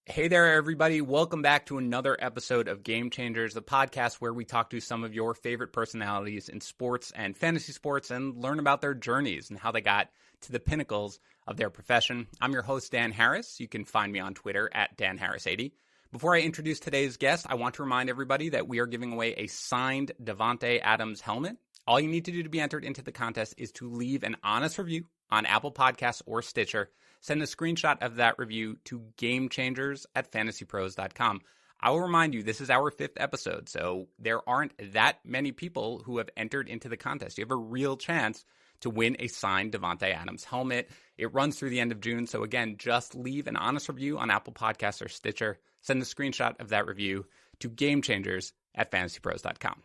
Hey there, everybody. Welcome back to another episode of Game Changers, the podcast where we talk to some of your favorite personalities in sports and fantasy sports and learn about their journeys and how they got to the pinnacles of their profession. I'm your host, Dan Harris. You can find me on Twitter at DanHarris80. Before I introduce today's guest, I want to remind everybody that we are giving away a signed Davante Adams helmet. All you need to do to be entered into the contest is to leave an honest review on Apple Podcasts or Stitcher. Send a screenshot of that review to GameChangers@FantasyPros.com. I will remind you, this is our 5th episode, so there aren't that many people who have entered into the contest. You have a real chance to win a signed Davante Adams helmet. It runs through the end of June, so again, just leave an honest review on Apple Podcasts or Stitcher. Send a screenshot of that review to GameChangers@FantasyPros.com.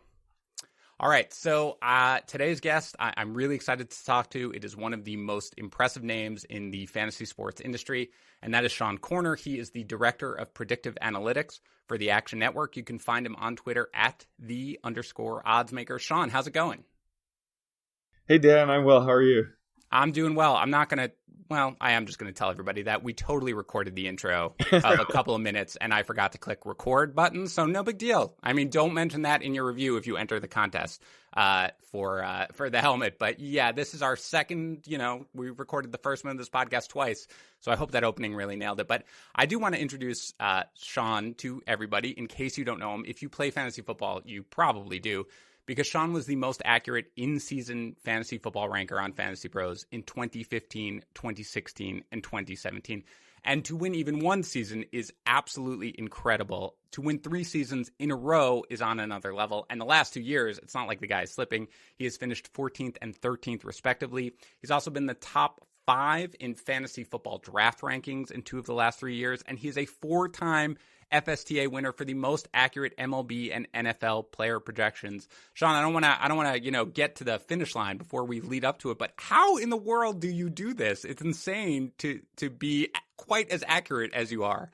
All right, so today's guest, I'm really excited to talk to. It is one of the most impressive names in the fantasy sports industry, and that is Sean Koerner. He is the director of predictive analytics for the Action Network. You can find him on Twitter at @the_oddsmaker. Sean, how's it going? Hey, Dan, I'm well. How are you? I'm doing well. I am just going to tell everybody that we totally recorded the intro of a couple of minutes, and I forgot to click record button, so no big deal. I mean, don't mention that in your review if you enter the contest for the helmet. But yeah, this is our second, we recorded the first one of this podcast twice, so I hope that opening really nailed it. But I do want to introduce Sean to everybody in case you don't know him. If you play fantasy football, you probably do, because Sean was the most accurate in-season fantasy football ranker on FantasyPros in 2015, 2016, and 2017. And to win even one season is absolutely incredible. To win 3 seasons in a row is on another level. And the last 2 years, it's not like the guy is slipping. He has finished 14th and 13th, respectively. He's also been the top 5 in fantasy football draft rankings in 2 of the last 3 years. And he's a 4-time FSTA winner for the most accurate MLB and NFL player projections. Sean, I don't want to, get to the finish line before we lead up to it, but how in the world do you do this? It's insane to be quite as accurate as you are.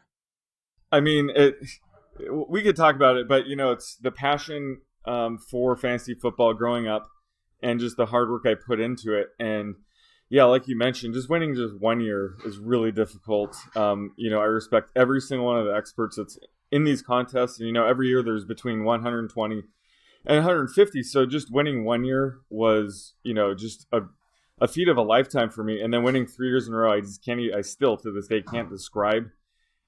I mean, we could talk about it, but it's the passion for fantasy football growing up and just the hard work I put into it. And yeah, like you mentioned, just winning just 1 year is really difficult. I respect every single one of the experts that's in these contests. And, every year there's between 120 and 150. So just winning 1 year was, just a feat of a lifetime for me. And then winning 3 years in a row, I still to this day can't describe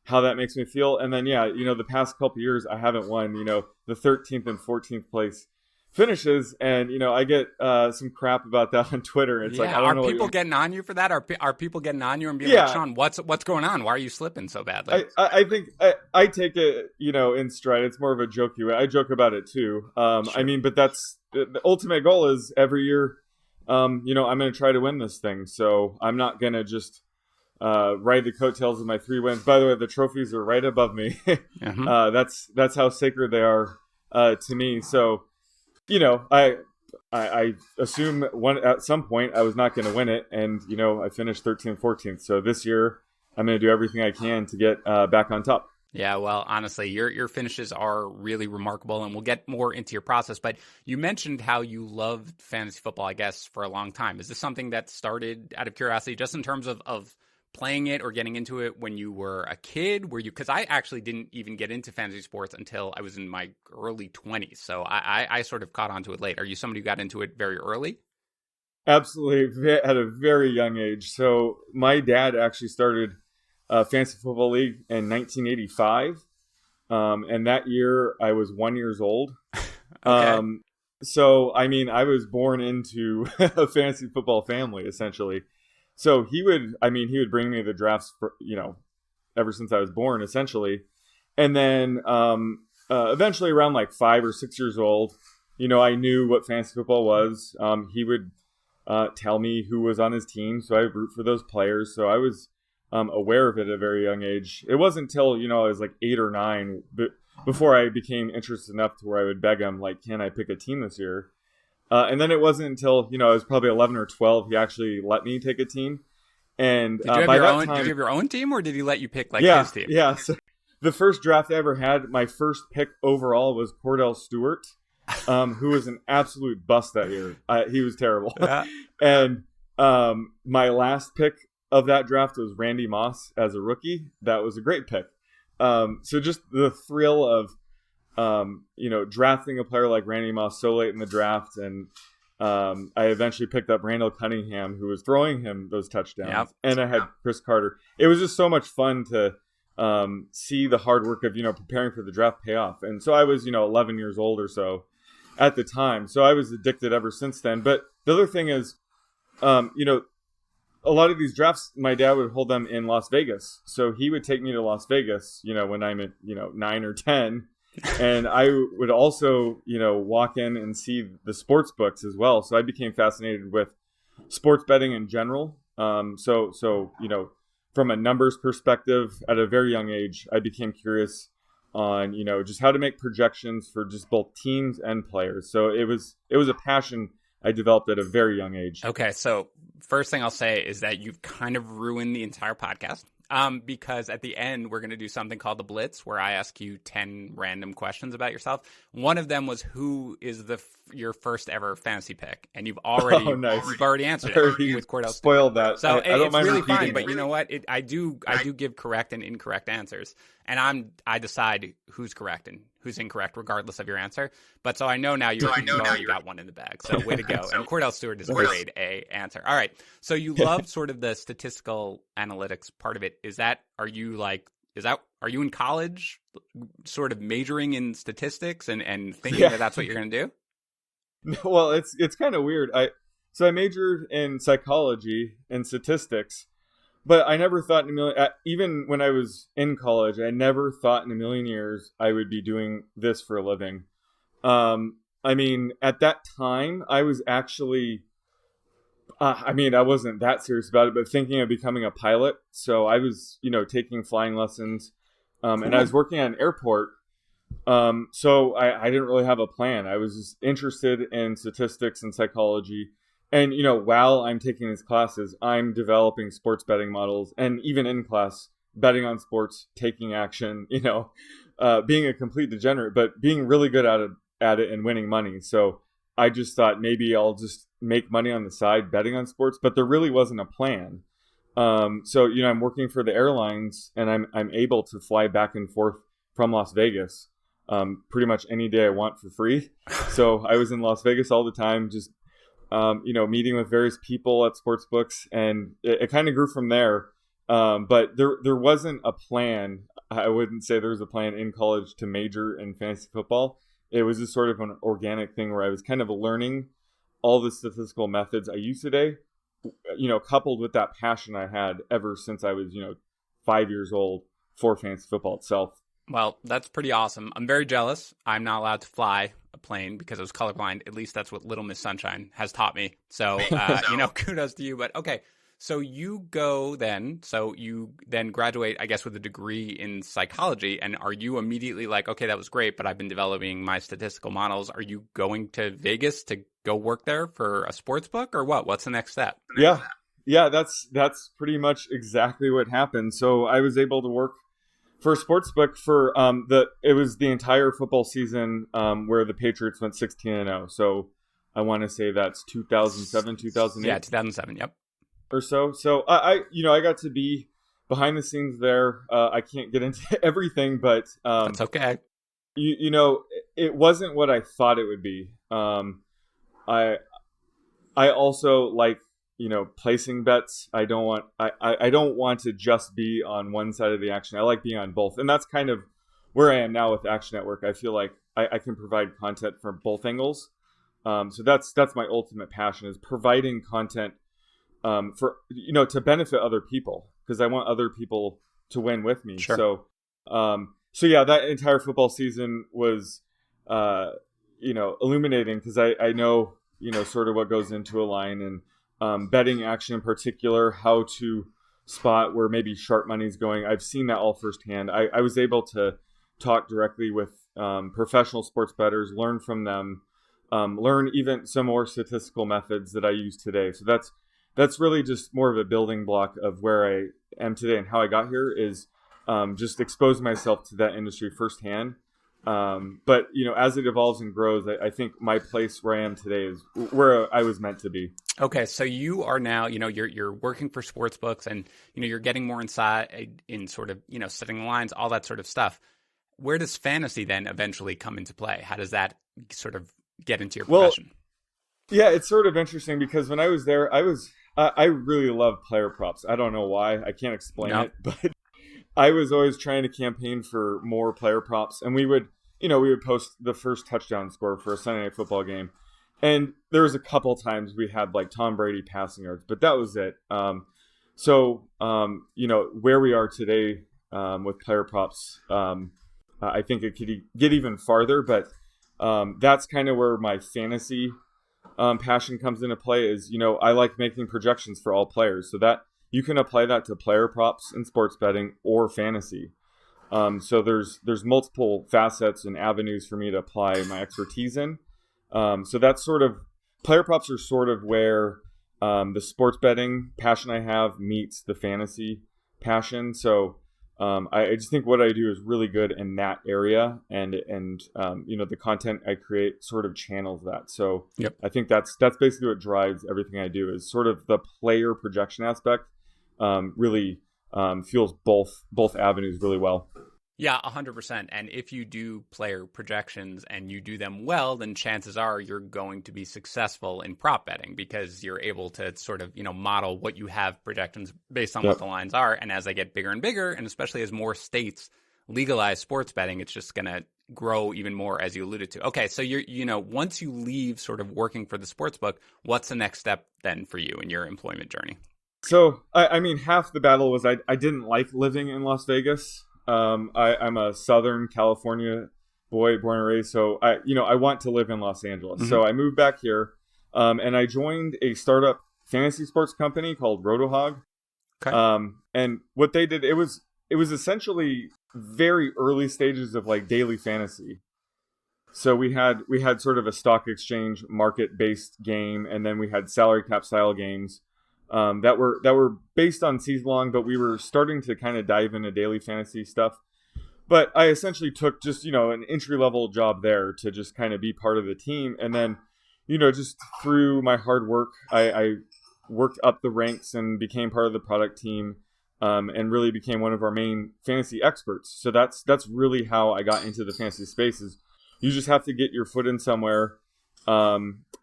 how that makes me feel. And then, the past couple of years, I haven't won, the 13th and 14th place finishes, and I get some crap about that on Twitter. It's like, I don't know. Are people getting on you for that? Are people getting on you and being like, Sean, what's going on? Why are you slipping so badly? I think I take it, in stride. It's more of a jokey way. I joke about it too. Sure. I mean, but that's the ultimate goal is every year, I'm going to try to win this thing. So I'm not going to just ride the coattails of my 3 wins. By the way, the trophies are right above me. That's how sacred they are to me. So, I assume at some point I was not going to win it, and I finished 13th, 14th. So this year I'm going to do everything I can to get back on top. Yeah, well, honestly, your finishes are really remarkable, and we'll get more into your process. But you mentioned how you loved fantasy football, I guess, for a long time. Is this something that started out of curiosity, just in terms of playing it or getting into it when you were a kid? Because I actually didn't even get into fantasy sports until I was in my early 20s. So I sort of caught onto it late. Are you somebody who got into it very early? Absolutely, at a very young age. So my dad actually started Fantasy Football League in 1985. And that year I was 1 year old. Okay. So, I mean, I was born into a fantasy football family, essentially. So he would bring me the drafts for, ever since I was born, essentially. And then eventually around like 5 or 6 years old, I knew what fantasy football was. He would tell me who was on his team, so I would root for those players. So I was aware of it at a very young age. It wasn't until, I was like 8 or 9 before I became interested enough to where I would beg him, like, can I pick a team this year? And then it wasn't until, I was probably 11 or 12, he actually let me take a team. And did you have your own team, or did he let you pick his team? Yeah. So the first draft I ever had, my first pick overall was Cordell Stewart, who was an absolute bust that year. He was terrible. Yeah. And my last pick of that draft was Randy Moss as a rookie. That was a great pick. So just the thrill of, drafting a player like Randy Moss so late in the draft, and I eventually picked up Randall Cunningham, who was throwing him those touchdowns, Yep. and I had Chris Carter. It was just so much fun to see the hard work of preparing for the draft pay off. And so I was 11 years old or so at the time, so I was addicted ever since then. But the other thing is, a lot of these drafts, my dad would hold them in Las Vegas. So he would take me to Las Vegas, when I'm at, 9 or 10. And I would also, walk in and see the sports books as well. So I became fascinated with sports betting in general. From a numbers perspective, at a very young age, I became curious on, just how to make projections for just both teams and players. So it was a passion I developed at a very young age. Okay, so first thing I'll say is that you've kind of ruined the entire podcast. Because at the end, we're going to do something called the Blitz, where I ask you 10 random questions about yourself. One of them was, who is your first ever fantasy pick? And you've already answered it with Cordell. Spoiled that. So I don't it's mind really fine, it. But you know what? I do give correct and incorrect answers. And I decide who's correct and who's incorrect, regardless of your answer. But so I know now you've already got one in the bag. So way to go. And Cordell Stewart is a grade A answer. All right. So you love sort of the statistical analytics part of it. Are you in college sort of majoring in statistics and thinking that that's what you're going to do? Well, it's kind of weird. I majored in psychology and statistics, but I never thought in a million, even when I was in college, I never thought in a million years I would be doing this for a living. At that time, I was actually, I wasn't that serious about it, but thinking of becoming a pilot. So I was, taking flying lessons, and I was working at an airport. So I didn't really have a plan. I was just interested in statistics and psychology. And, while I'm taking these classes, I'm developing sports betting models, and even in class, betting on sports, taking action, being a complete degenerate, but being really good at it and winning money. So I just thought maybe I'll just make money on the side betting on sports, but there really wasn't a plan. I'm working for the airlines, and I'm able to fly back and forth from Las Vegas pretty much any day I want for free. So I was in Las Vegas all the time, just meeting with various people at sports books, and it kind of grew from there. But there wasn't a plan. I wouldn't say there was a plan in college to major in fantasy football. It was just sort of an organic thing where I was kind of learning all the statistical methods I use today, coupled with that passion I had ever since I was, 5 years old for fantasy football itself. Well, that's pretty awesome. I'm very jealous. I'm not allowed to fly a plane because I was colorblind. At least that's what Little Miss Sunshine has taught me. So, kudos to you. But okay, so you then graduate, I guess, with a degree in psychology. And are you immediately like, okay, that was great, but I've been developing my statistical models. Are you going to Vegas to go work there for a sports book, or what? What's the next step? Yeah, that's pretty much exactly what happened. So I was able to work for a sports book for it was the entire football season where the Patriots went 16-0. So I want to say that's 2007, 2008. Yeah, 2007. Yep. Or so. So I got to be behind the scenes there. I can't get into everything, but that's okay. It wasn't what I thought it would be. I also like, placing bets. I don't want to just be on one side of the action. I like being on both. And that's kind of where I am now with Action Network. I feel like I can provide content from both angles. So that's my ultimate passion, is providing content for, to benefit other people, because I want other people to win with me. Sure. So yeah, that entire football season was, illuminating, because I know, sort of what goes into a line, and betting action in particular, how to spot where maybe sharp money's going. I've seen that all firsthand. I was able to talk directly with professional sports bettors, learn from them, learn even some more statistical methods that I use today. So that's really just more of a building block of where I am today, and how I got here is just expose myself to that industry firsthand, But as it evolves and grows, I think my place where I am today is where I was meant to be. Okay, so you are now, you're working for sports books, and you're getting more inside in sort of setting the lines, all that sort of stuff. Where does fantasy then eventually come into play? How does that sort of get into your profession? Yeah, it's sort of interesting because when I was there, I really love player props. I don't know why. I can't explain it, but I was always trying to campaign for more player props, and we would post the first touchdown score for a Sunday Night Football game. And there was a couple times we had like Tom Brady passing yards, but that was it. Where we are today with player props, I think it could get even farther, but that's kind of where my fantasy passion comes into play. Is I like making projections for all players, so that you can apply that to player props in sports betting or fantasy. So there's multiple facets and avenues for me to apply my expertise in. So that's sort of, player props are sort of where the sports betting passion I have meets the fantasy passion. So I just think what I do is really good in that area, and the content I create sort of channels that. So yep. I think that's basically what drives everything I do, is sort of the player projection aspect really fuels both avenues really well. Yeah, 100%. And if you do player projections and you do them well, then chances are you're going to be successful in prop betting, because you're able to sort of, model what you have projections based on what the lines are. And as they get bigger and bigger, and especially as more states legalize sports betting, it's just going to grow even more, as you alluded to. Okay, so once you leave sort of working for the sports book, what's the next step then for you in your employment journey? So, I mean, half the battle was I didn't like living in Las Vegas. I'm a Southern California boy, born and raised. So I want to live in Los Angeles. Mm-hmm. So I moved back here, and I joined a startup fantasy sports company called RotoHog. Okay. And what they did, it was essentially very early stages of like daily fantasy. So we had sort of a stock exchange market based game, and then we had salary cap style games. That were based on season long, but we were starting to kind of dive into daily fantasy stuff. But I essentially took just, an entry level job there to just kind of be part of the team. And then, just through my hard work, I worked up the ranks and became part of the product team, and really became one of our main fantasy experts. So that's really how I got into the fantasy spaces. You just have to get your foot in somewhere.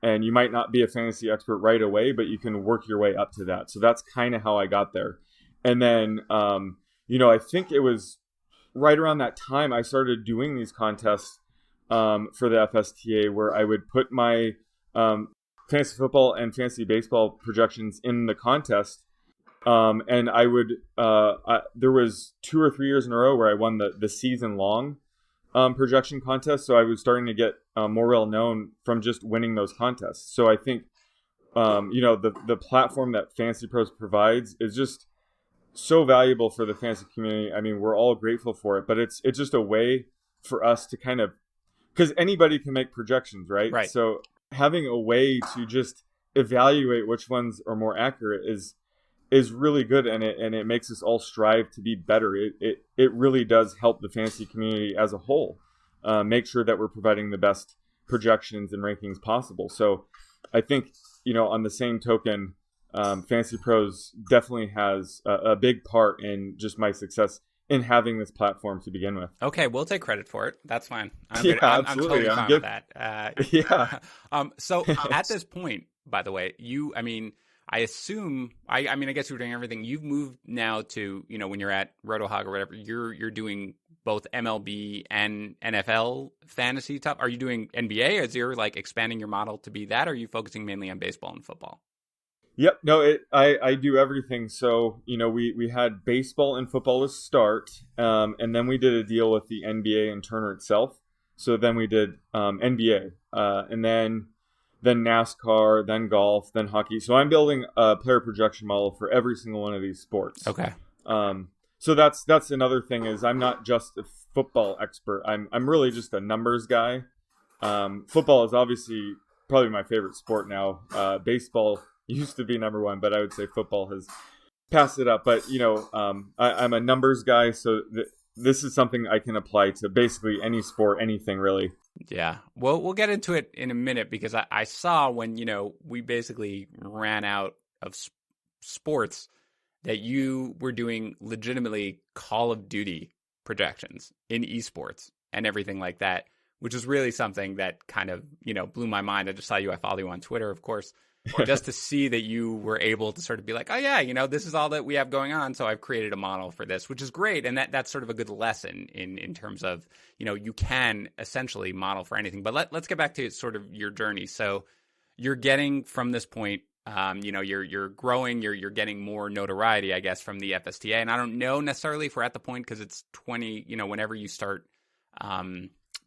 And you might not be a fantasy expert right away, but you can work your way up to that. So that's kind of how I got there. And then, I think it was right around that time I started doing these contests for the FSTA, where I would put my fantasy football and fantasy baseball projections in the contest. And I would, there was 2 or 3 years in a row where I won the season long projection contest. So I was starting to get more well known from just winning those contests. So I think, the platform that FantasyPros provides is just so valuable for the fantasy community. I mean, we're all grateful for it, but it's just a way for us to kind of, because anybody can make projections, right? Right. So having a way to just evaluate which ones are more accurate is really good, and it makes us all strive to be better. It really does help the fantasy community as a whole make sure that we're providing the best projections and rankings possible. So I think, on the same token, FantasyPros definitely has a big part in just my success in having this platform to begin with. Okay, we'll take credit for it. That's fine. Absolutely. I'm totally fine with that. Yeah. So at this point, by the way, I assume, I guess you're doing everything. You've moved now to, when you're at RotoHog or whatever, you're doing both MLB and NFL fantasy stuff. Are you doing NBA? Is you like expanding your model to be that? Or are you focusing mainly on baseball and football? Yep. No, I do everything. So, we had baseball and football to start, and then we did a deal with the NBA and Turner itself. So then we did NBA, and then NASCAR, then golf, then hockey. So I'm building a player projection model for every single one of these sports. Okay. So that's another thing, is I'm not just a football expert. I'm really just a numbers guy. Football is obviously probably my favorite sport now. Baseball used to be number one, but I would say football has passed it up. But I'm a numbers guy, so this is something I can apply to basically any sport, anything really. Yeah. Well, we'll get into it in a minute because I saw when, we basically ran out of sports that you were doing legitimately Call of Duty projections in esports and everything like that, which is really something that kind of, blew my mind. I just saw you. I follow you on Twitter, of course, just to see that you were able to sort of be like, oh, yeah, this is all that we have going on. So I've created a model for this, which is great. And that's sort of a good lesson in terms of, you can essentially model for anything. But let's get back to sort of your journey. So you're getting from this point, you're growing, you're getting more notoriety, I guess, from the FSTA. And I don't know necessarily if we're at the point because it's 20, whenever you start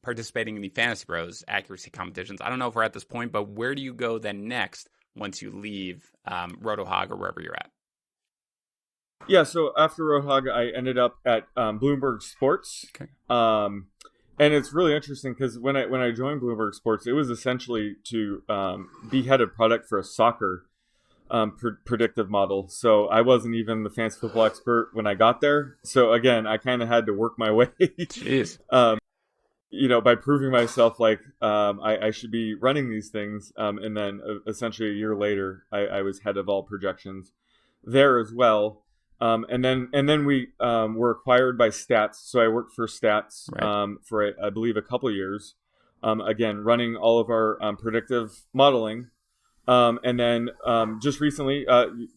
participating in the FantasyPros accuracy competitions. I don't know if we're at this point, but where do you go then next once you leave RotoHog or wherever you're at? Yeah, so after RotoHog, I ended up at Bloomberg Sports. Okay. And it's really interesting because when I joined Bloomberg Sports, it was essentially to be head of product for a soccer predictive model. So I wasn't even the fantasy football expert when I got there. So again, I kind of had to work my way. Jeez. By proving myself like I should be running these things. And then essentially a year later, I was head of all projections there as well. And then we were acquired by Stats. So I worked for Stats for I believe a couple of years. Again, running all of our predictive modeling. And then just recently,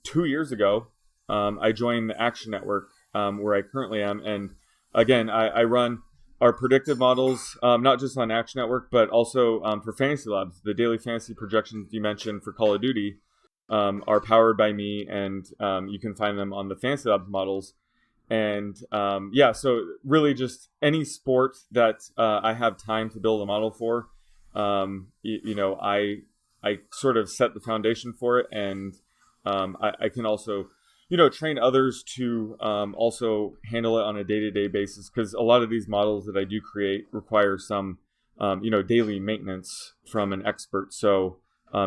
2 years ago, I joined the Action Network where I currently am. And again, I run our predictive models, not just on Action Network, but also for Fantasy Labs. The daily fantasy projections you mentioned for Call of Duty are powered by me, and you can find them on the Fantasy Labs models. And so really just any sport that I have time to build a model for, I sort of set the foundation for it, and I can also train others to also handle it on a day-to-day basis, because a lot of these models that I do create require some daily maintenance from an expert. So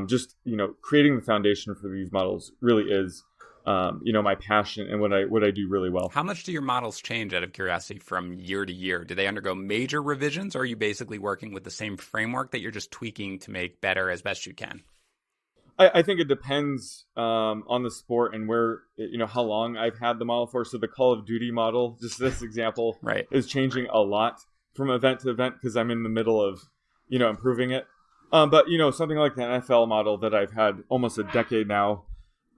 just creating the foundation for these models really is my passion and what I do really well. How much do your models change, out of curiosity, from year to year? Do they undergo major revisions, or are you basically working with the same framework that you're just tweaking to make better as best you can? I think it depends on the sport and where, how long I've had the model for. So the Call of Duty model, just this example, is changing a lot from event to event because I'm in the middle of, improving it. But, something like the NFL model that I've had almost a decade now,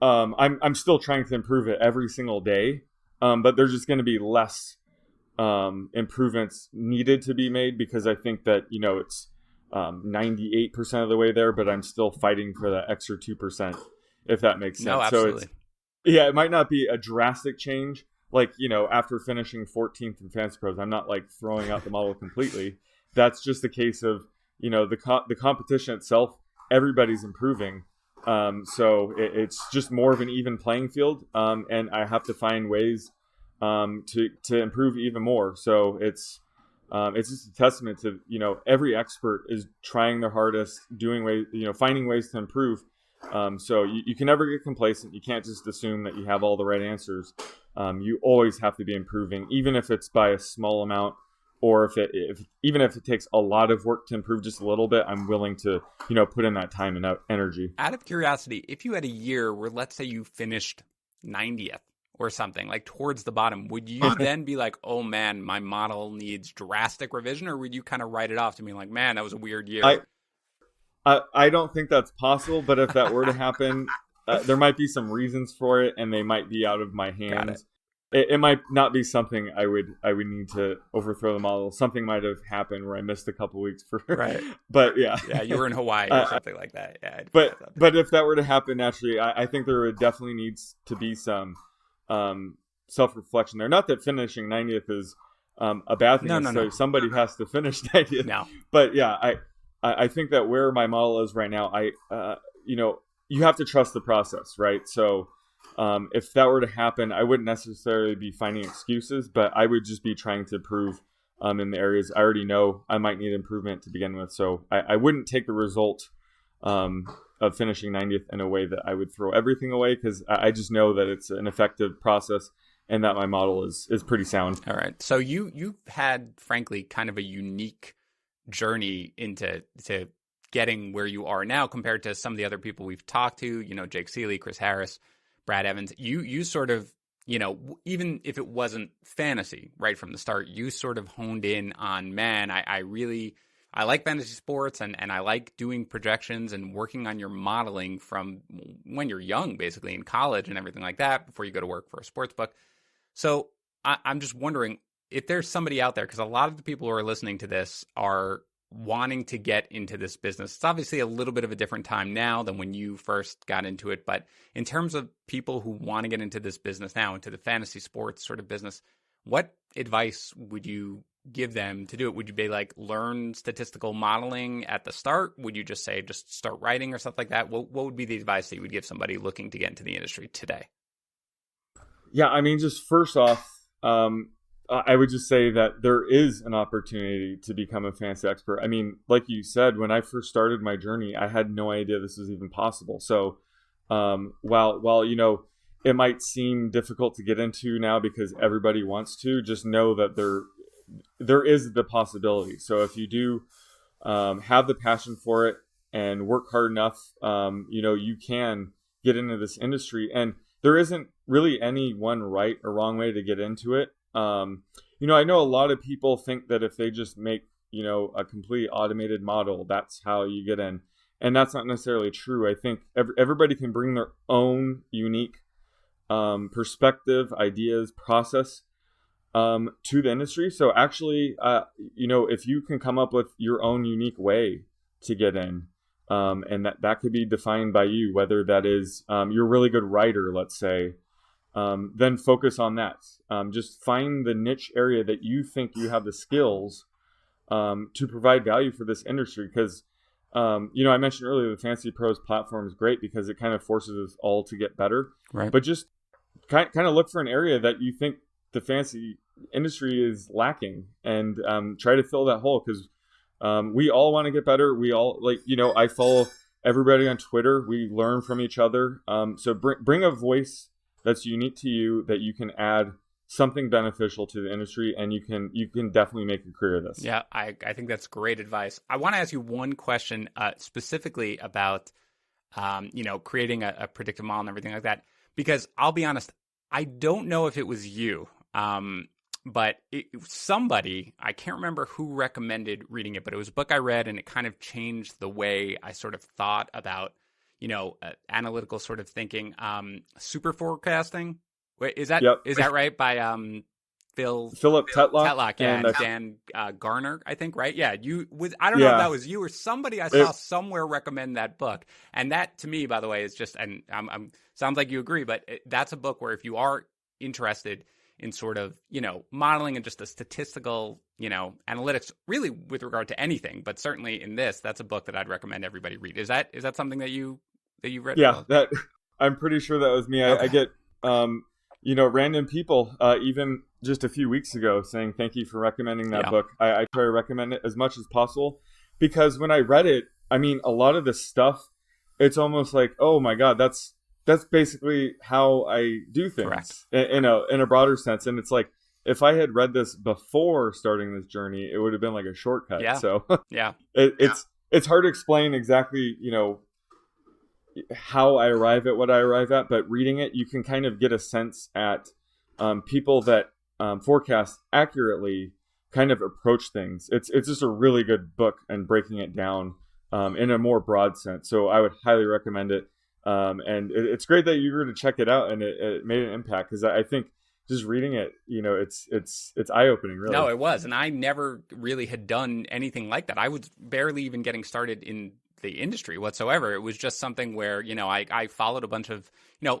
I'm still trying to improve it every single day. But there's just going to be less improvements needed to be made because I think that, it's 98% of the way there, but I'm still fighting for that extra 2%, if that makes sense. No, absolutely. So it might not be a drastic change. Like, after finishing 14th in FantasyPros, I'm not like throwing out the model completely. That's just a case of, the competition itself, everybody's improving. So it's just more of an even playing field. And I have to find ways to improve even more. So it's just a testament to, every expert is trying their hardest, doing ways, finding ways to improve. So you can never get complacent. You can't just assume that you have all the right answers. You always have to be improving, even if it's by a small amount, or even if it takes a lot of work to improve just a little bit. I'm willing to, put in that time and energy. Out of curiosity, if you had a year where, let's say, you finished 90th or something, like towards the bottom, would you then be like, oh man, my model needs drastic revision? Or would you kind of write it off to me like, man, that was a weird year? I don't think that's possible, but if that were to happen, there might be some reasons for it, and they might be out of my hands. It might not be something I would need to overthrow the model. Something might have happened where I missed a couple weeks for right. But yeah, you were in Hawaii or something like that. Yeah, but if that were to happen naturally, I think there would definitely needs to be some self-reflection there. Not that finishing 90th is a bad thing. No. Somebody has to finish 90th. No. But yeah, I think that where my model is right now, you have to trust the process, right? So if that were to happen, I wouldn't necessarily be finding excuses, but I would just be trying to improve in the areas I already know I might need improvement to begin with. So I wouldn't take the result of finishing 90th in a way that I would throw everything away, because I just know that it's an effective process and that my model is pretty sound. All right. So you had, frankly, kind of a unique journey into getting where you are now compared to some of the other people we've talked to, Jake Seeley, Chris Harris, Brad Evans. You sort of, even if it wasn't fantasy right from the start, you sort of honed in on, man, I like fantasy sports and I like doing projections and working on your modeling from when you're young, basically in college and everything like that before you go to work for a sports book. So I'm just wondering if there's somebody out there, because a lot of the people who are listening to this are wanting to get into this business. It's obviously a little bit of a different time now than when you first got into it. But in terms of people who want to get into this business now, into the fantasy sports sort of business, what advice would you give them to do it? Would you be like, learn statistical modeling at the start? Would you just say, just start writing or something like that? What would be the advice that you would give somebody looking to get into the industry today? Yeah, I mean, just first off, I would just say that there is an opportunity to become a fantasy expert. I mean, like you said, when I first started my journey, I had no idea this was even possible. So while it might seem difficult to get into now because everybody wants to, just know that there is the possibility. So if you do have the passion for it and work hard enough, you can get into this industry. And there isn't really any one right or wrong way to get into it. I know a lot of people think that if they just make, a completely automated model, that's how you get in. And that's not necessarily true. I think everybody can bring their own unique perspective, ideas, process to the industry. So actually, if you can come up with your own unique way to get in, and that could be defined by you, whether that is you're a really good writer, let's say, then focus on that. Just find the niche area that you think you have the skills to provide value for this industry. Because, I mentioned earlier, the FantasyPros platform is great because it kind of forces us all to get better. Right. But just kind of look for an area that you think the fantasy industry is lacking and try to fill that hole, because we all want to get better. We all I follow everybody on Twitter. We learn from each other. So bring a voice that's unique to you, that you can add something beneficial to the industry, and you can definitely make a career of this. Yeah, I think that's great advice. I want to ask you one question specifically about creating a predictive model and everything like that, because I'll be honest, I don't know if it was you, but somebody, I can't remember who recommended reading it, but it was a book I read, and it kind of changed the way I sort of thought about analytical sort of thinking. Super forecasting. Wait, is that right? By Philip Tetlock, yeah, and Dan Garner, I think, right? Yeah, I don't know if that was you or somebody I saw somewhere recommend that book, and that to me, by the way, is just, and sounds like you agree, but that's a book where if you are interested in sort of modeling and just the statistical analytics, really with regard to anything, but certainly in this, that's a book that I'd recommend everybody read. Is that something that you read? Yeah, that I'm pretty sure that was me. Okay. I get random people even just a few weeks ago saying thank you for recommending that book. I try to recommend it as much as possible, because when I read it, I mean, a lot of the stuff, it's almost like, oh my God, that's basically how I do things. Correct. in a broader sense. And it's like, if I had read this before starting this journey, it would have been like a shortcut. Yeah. So yeah, it's hard to explain exactly, how I arrive at what I arrive at, but reading it, you can kind of get a sense at people that forecast accurately kind of approach things. It's just a really good book and breaking it down in a more broad sense. So I would highly recommend it. And it's great that you were to check it out and it made an impact, because I think just reading it, it's eye-opening, really. No, it was. And I never really had done anything like that. I was barely even getting started in the industry whatsoever. It was just something where, I followed a bunch of,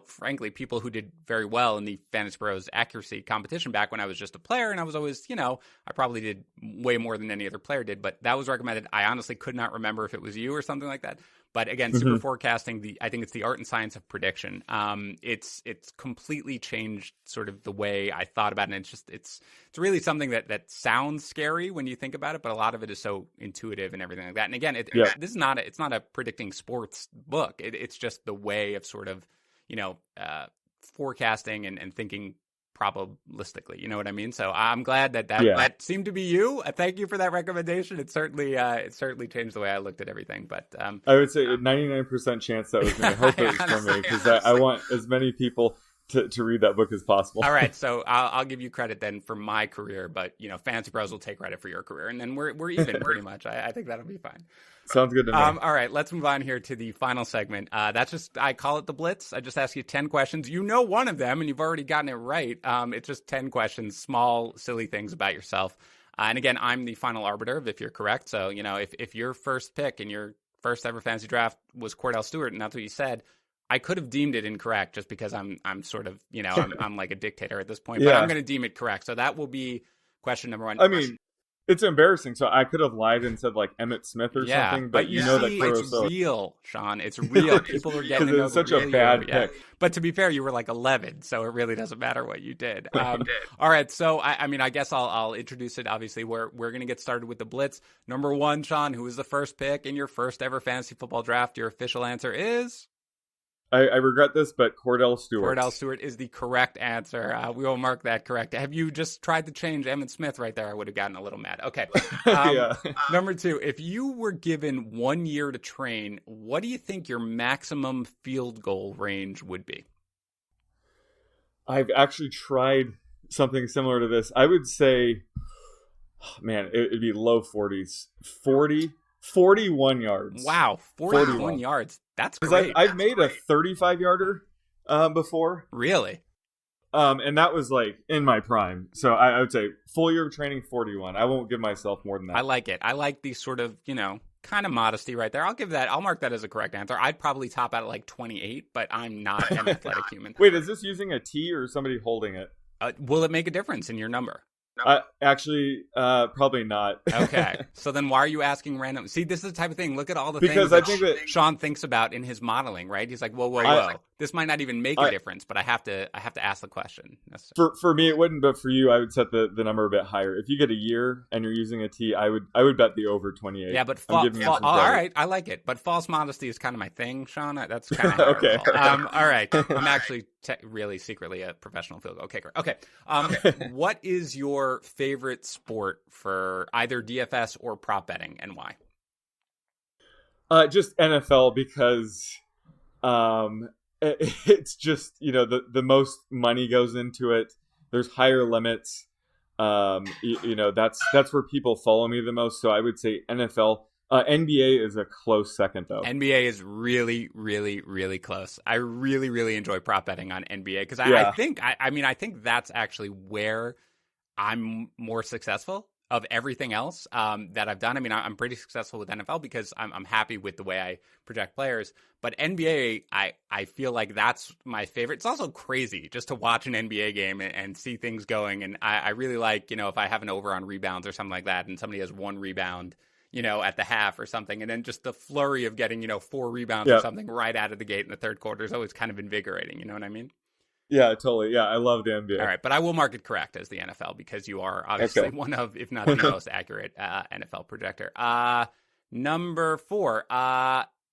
frankly, people who did very well in the FantasyPros accuracy competition back when I was just a player. And I was always, I probably did way more than any other player did, but that was recommended. I honestly could not remember if it was you or something like that. But again, super forecasting, I think it's the art and science of prediction. It's completely changed sort of the way I thought about it. And it's really something that sounds scary when you think about it, but a lot of it is so intuitive and everything like that. And again, it's not a predicting sports book. It's just the way of sort of, forecasting and thinking probabilistically. You know what I mean? So I'm glad that Yeah. that seemed to be you. Thank you for that recommendation. It certainly changed the way I looked at everything. But I would say a 99% chance that was me. I hope it was for me, because I want as many people to read that book as possible. All right, so I'll give you credit then for my career, but Fancy Pros will take credit for your career, and then we're even pretty much. I think that'll be fine. Sounds good to me. All right, let's move on here to the final segment. I call it the Blitz. I just ask you 10 questions. You know one of them, and you've already gotten it right. It's just 10 questions, small, silly things about yourself. And again, I'm the final arbiter of if you're correct. So, if your first pick in your first ever fantasy draft was Cordell Stewart, and that's what you said, I could have deemed it incorrect just because I'm sort of, I'm like a dictator at this point. But I'm going to deem it correct. So that will be question number one. I mean, it's embarrassing. So I could have lied and said like Emmitt Smith or something, but you know that it's real, Sean. It's real. People are getting to know it's such a bad pick. But to be fair, you were like 11, so it really doesn't matter what you did. All right, so I guess I'll introduce it. Obviously, we're going to get started with the Blitz. Number one, Sean, who was the first pick in your first ever fantasy football draft? Your official answer is. I regret this, but Cordell Stewart. Cordell Stewart is the correct answer. We will mark that correct. Have you just tried to change Emmitt Smith right there? I would have gotten a little mad. Okay. Number two, if you were given 1 year to train, what do you think your maximum field goal range would be? I've actually tried something similar to this. I would say, man, it'd be low 40s. 41 yards. Wow, 41 yards. That's great. I've made a 35-yarder before. Really? And that was like in my prime. So I would say full year of training, 41. I won't give myself more than that. I like it. I like the sort of, kind of modesty right there. I'll mark that as a correct answer. I'd probably top out at like 28, but I'm not an athletic human. Wait, is this using a T or somebody holding it? Will it make a difference in your number? Actually, probably not. Okay. So then why are you asking random? See, this is the type of thing. Look at all the because things I think that Sean thinks about in his modeling, right? He's like, whoa. This might not even make a difference, but I have to ask the question. For me, it wouldn't, but for you, I would set the number a bit higher. If you get a year and you're using a T, I would bet the over 28. Yeah, but all right, I like it. But false modesty is kind of my thing, Sean. That's kind of okay. All right, I'm actually really secretly a professional field goal kicker. Okay, what is your favorite sport for either DFS or prop betting, and why? Just NFL, because it's just, the most money goes into it. There's higher limits. That's where people follow me the most. So I would say NFL. NBA is a close second, though. NBA is really, really, really close. I really, really enjoy prop betting on NBA because I think that's actually where I'm more successful of everything else that I've done. I mean, I'm pretty successful with NFL because I'm happy with the way I project players. But NBA, I feel like that's my favorite. It's also crazy just to watch an NBA game and see things going. And I really like, if I have an over on rebounds or something like that and somebody has one rebound, at the half or something. And then just the flurry of getting, 4 rebounds or something right out of the gate in the third quarter is always kind of invigorating. You know what I mean? Yeah, totally. Yeah, I love the NBA. All right, but I will mark it correct as the NFL because you are obviously one of, if not the most accurate NFL projector. Number 4,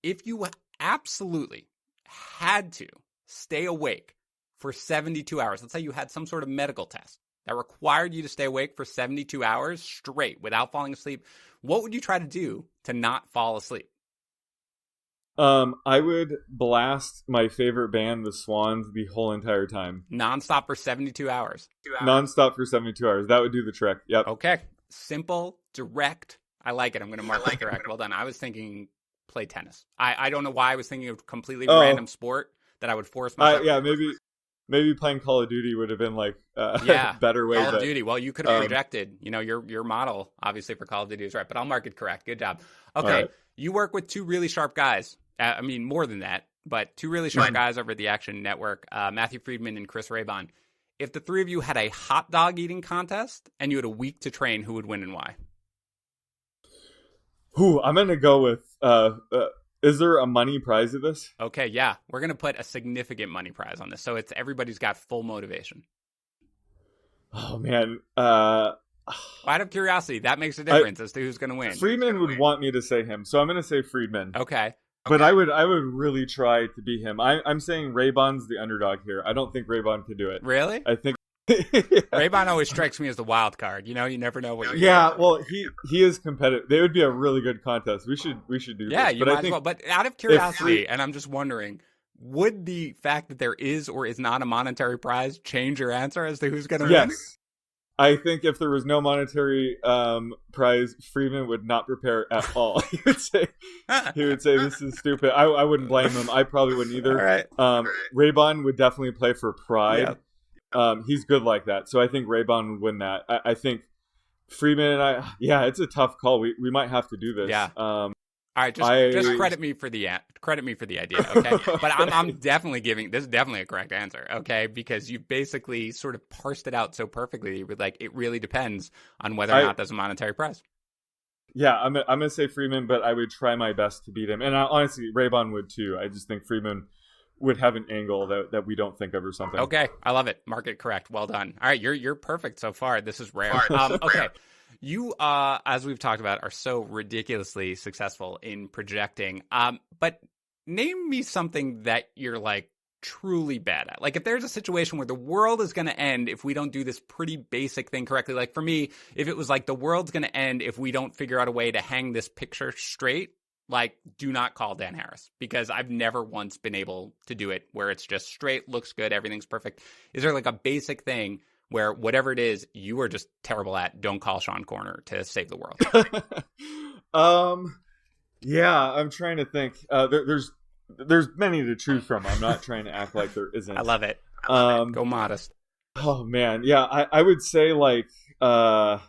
if you absolutely had to stay awake for 72 hours, let's say you had some sort of medical test that required you to stay awake for 72 hours straight without falling asleep, what would you try to do to not fall asleep? I would blast my favorite band, the Swans, the whole entire time. Nonstop for 72 hours. Nonstop for 72 hours. That would do the trick. Yep. Okay. Simple, direct. I like it. I'm going to mark it correct. Well done. I was thinking play tennis. I don't know why I was thinking of completely random sport that I would force myself. Maybe playing Call of Duty would have been like better way. Call of Duty. Well, you could have projected. Your model obviously for Call of Duty is right, but I'll mark it correct. Good job. Okay, right. You work with 2 really sharp guys. I mean, more than that, but 2 really sharp guys over at the Action Network, Matthew Friedman and Chris Raybon. If the 3 of you had a hot dog eating contest and you had a week to train, who would win and why? I'm going to go with, is there a money prize of this? Okay, yeah. We're going to put a significant money prize on this. So everybody's got full motivation. Oh, man. Out of curiosity, that makes a difference as to who's going to win. Friedman would want me to say him, so I'm going to say Friedman. Okay. But I would really try to be him. I'm saying Raybon's the underdog here. I don't think Raybon could do it. Really? I think Raybon always strikes me as the wild card. You know, you never know what you're Yeah, well, he is competitive. They would be a really good contest. We should do Yeah, this. you But might I think as well. But out of curiosity, and I'm just wondering, would the fact that there is or is not a monetary prize change your answer as to who's going to win? yes. I think if there was no monetary prize, Freeman would not prepare at all. He would say, "This is stupid." I wouldn't blame him. I probably wouldn't either. All right. Raybon would definitely play for pride. Yeah. He's good like that, so I think Raybon would win that. I think Freeman and I. Yeah, it's a tough call. We might have to do this. Yeah. All right, just credit me for the idea, okay? But I'm definitely giving this is definitely a correct answer, okay? Because you basically sort of parsed it out so perfectly. With like, it really depends on whether or not there's a monetary prize. Yeah, I'm gonna say Freeman, but I would try my best to beat him, and honestly, Raybon would too. I just think Freeman would have an angle that we don't think of or something. Okay, I love it. Mark it correct. Well done. All right, you're perfect so far. This is rare. Okay. You, as we've talked about, are so ridiculously successful in projecting. But name me something that you're like truly bad at. Like if there's a situation where the world is going to end if we don't do this pretty basic thing correctly. Like for me, if it was like the world's going to end if we don't figure out a way to hang this picture straight, like do not call Dan Harris because I've never once been able to do it where it's just straight, looks good, everything's perfect. Is there like a basic thing where whatever it is you are just terrible at, don't call Sean Koerner to save the world? Yeah, I'm trying to think. There's many to choose from. I'm not trying to act like there isn't. I love it. Go modest. Oh man, yeah. I would say like what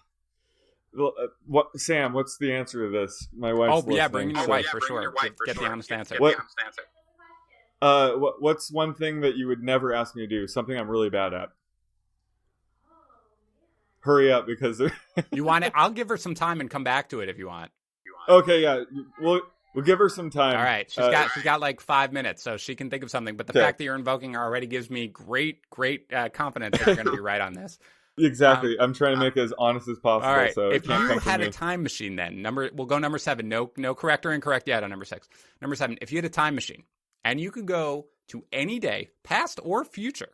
Sam? What's the answer to this? My wife's listening. Yeah, bring in your wife for sure. Get the honest answer. What's one thing that you would never ask me to do? Something I'm really bad at. Hurry up because you want it. I'll give her some time and come back to it if you want. Okay, yeah. We'll give her some time. All right. She's got like 5 minutes, so she can think of something. But the fact that you're invoking her already gives me great confidence that you're going to be right on this. Exactly. I'm trying to make it as honest as possible. All right. So if you had a time machine, then we'll go number 7. No correct or incorrect yet on number 6. Number 7. If you had a time machine and you could go to any day, past or future,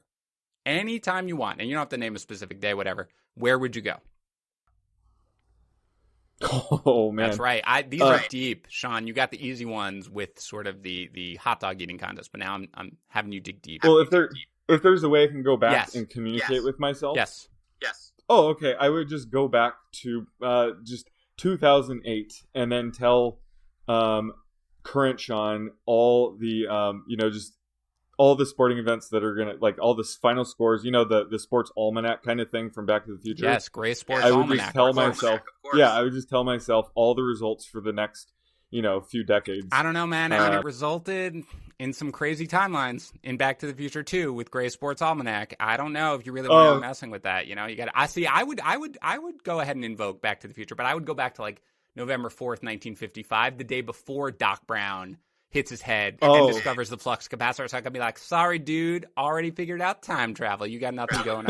anytime you want, and you don't have to name a specific day, whatever, where would you go? Oh man, that's right. These are deep, Sean. You got the easy ones with sort of the hot dog eating contest, but now I'm having you dig deep. Well, if there's a way I can go back and communicate with myself, yes. Oh, okay. I would just go back to just 2008 and then tell current Sean all the just all the sporting events that are gonna, like, all the final scores, the sports almanac kind of thing from Back to the Future. Yes, Gray Sports Almanac. Almanac. I would just tell myself all the results for the next few decades. I don't know, man. And it resulted in some crazy timelines in Back to the Future 2 with Gray Sports Almanac. I don't know if you really want to be messing with that. You got to. I would go ahead and invoke Back to the Future, but I would go back to like November 4th, 1955, the day before Doc Brown hits his head and discovers the flux capacitor. So I could be like, sorry, dude, already figured out time travel. You got nothing going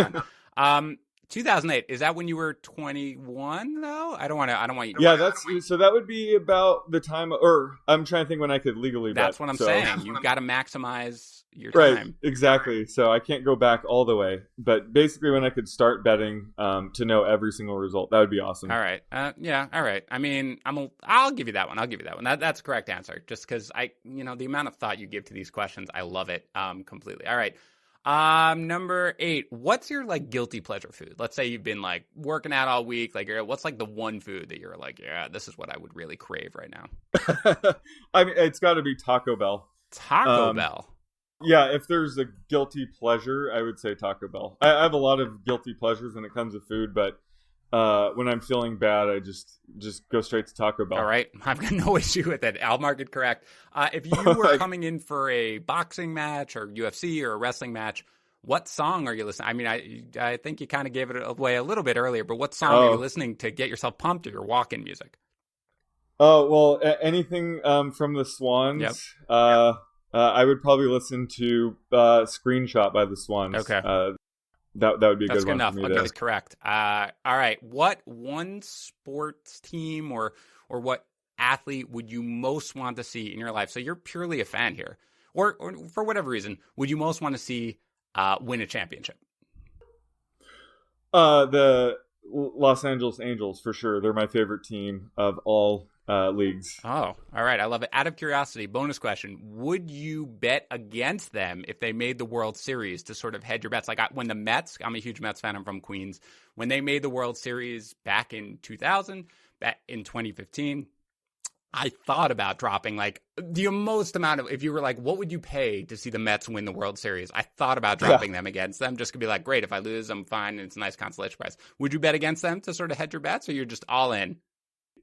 on. 2008, is that when you were 21 though? I don't want you. Yeah, that would be about the time, or I'm trying to think when I could legally bet. That's what I'm saying. You've got to maximize your right, time. Exactly. So I can't go back all the way, but basically when I could start betting to know every single result, that would be awesome. All right. Yeah. All right. I mean, I'll give you that one. That's the correct answer. Just because the amount of thought you give to these questions, I love it completely. All right. Number 8, what's your like guilty pleasure food? Let's say you've been like working out all week. Like, what's like the one food that you're like, yeah, this is what I would really crave right now? I mean, it's got to be Taco Bell. Taco Bell. Yeah, if there's a guilty pleasure, I would say Taco Bell. I have a lot of guilty pleasures when it comes to food, but when I'm feeling bad, I just go straight to Taco Bell. All right. I've got no issue with it. I'll mark it correct. If you were coming in for a boxing match or UFC or a wrestling match, what song are you listening? I mean, I think you kind of gave it away a little bit earlier, but what song are you listening to get yourself pumped or your walk-in music? Oh, well, anything from the Swans. Yep. I would probably listen to Screenshot by the Swans. Okay. That would be a That's good one enough. for me. Okay, that's correct. All right. What one sports team or what athlete would you most want to see in your life? So you're purely a fan here, or for whatever reason, would you most want to see win a championship? The Los Angeles Angels, for sure. They're my favorite team of all leagues. Oh, all right. I love it. Out of curiosity, bonus question. Would you bet against them if they made the World Series to sort of hedge your bets? Like when the Mets, I'm a huge Mets fan, I'm from Queens. When they made the World Series back in 2000, back in 2015, I thought about dropping like the most amount of, if you were like, what would you pay to see the Mets win the World Series? I thought about dropping them against them just to be like, great, if I lose, I'm fine. And it's a nice consolation prize. Would you bet against them to sort of hedge your bets, or you're just all in?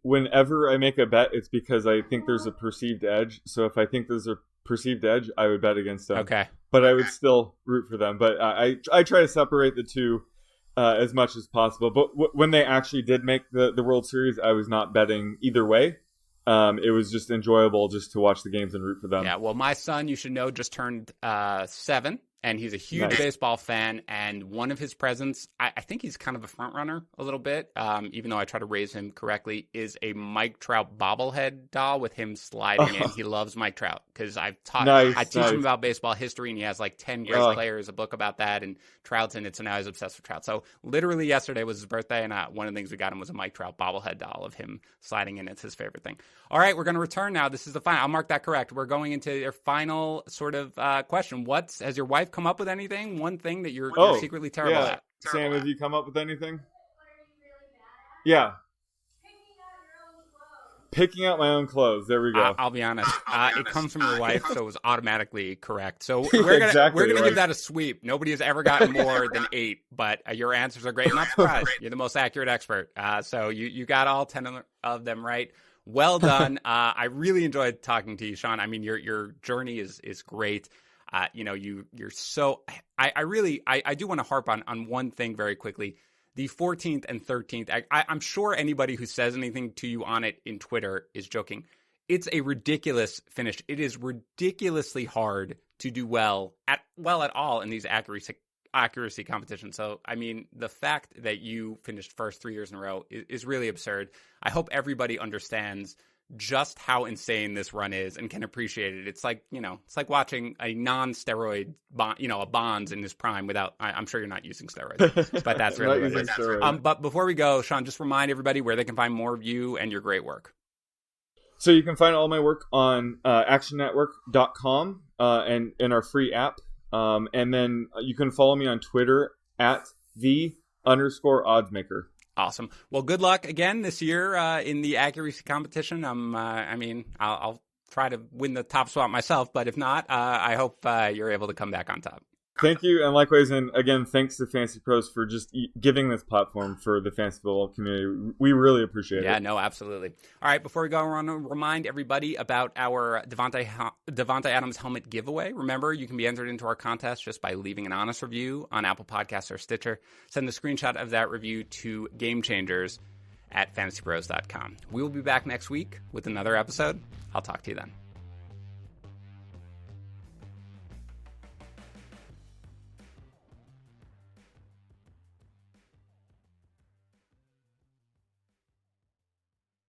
Whenever I make a bet, it's because I think there's a perceived edge. So if I think there's a perceived edge, I would bet against them. Okay. But I would still root for them. But I try to separate the two as much as possible. But when they actually did make the World Series, I was not betting either way. It was just enjoyable just to watch the games and root for them. Yeah, well, my son, you should know, just turned 7, and he's a huge baseball fan. And one of his presents, I think he's kind of a front runner a little bit, even though I try to raise him correctly, is a Mike Trout bobblehead doll with him sliding in. He loves Mike Trout because I teach him about baseball history, and he has like 10 great players, a book about that, and Trout's in it, so now he's obsessed with Trout. So literally yesterday was his birthday, and one of the things we got him was a Mike Trout bobblehead doll of him sliding in. It's his favorite thing. All right, we're going to return now. This is the final. I'll mark that correct. We're going into your final sort of question. Has your wife come up with anything? One thing that you're secretly terrible at? Sam, have you come up with anything? What are you really bad at? Yeah. Picking out my own clothes. There we go. I'll be honest. It comes from your wife, so it was automatically correct. So we're gonna give that a sweep. Nobody has ever gotten more than 8, but your answers are great. I'm not surprised. You're the most accurate expert. So you got all 10 of them right. Well done. I really enjoyed talking to you, Sean. I mean, your journey is great. You're so. I do want to harp on one thing very quickly. The 14th and 13th, I'm sure anybody who says anything to you on it in Twitter is joking. It's a ridiculous finish. It is ridiculously hard to do well at all in these accuracy competitions. So, I mean, the fact that you finished first 3 years in a row is really absurd. I hope everybody understands just how insane this run is and can appreciate it. It's like, it's like watching a non-steroid, a Bonds in his prime without, I'm sure you're not using steroids, but that's really what it is. But before we go, Sean, just remind everybody where they can find more of you and your great work. So you can find all my work on actionnetwork.com and in our free app. And then you can follow me on Twitter at _oddsmaker. Awesome. Well, good luck again this year in the accuracy competition. I'll try to win the top spot myself, but if not, I hope you're able to come back on top. Thank you, and likewise, and again, thanks to FantasyPros for just giving this platform for the fantasy football community. We really appreciate it. Yeah, no, absolutely. All right, before we go, I want to remind everybody about our Devontae Adams helmet giveaway. Remember, you can be entered into our contest just by leaving an honest review on Apple Podcasts or Stitcher. Send a screenshot of that review to GameChangers@FantasyPros.com. We will be back next week with another episode. I'll talk to you then.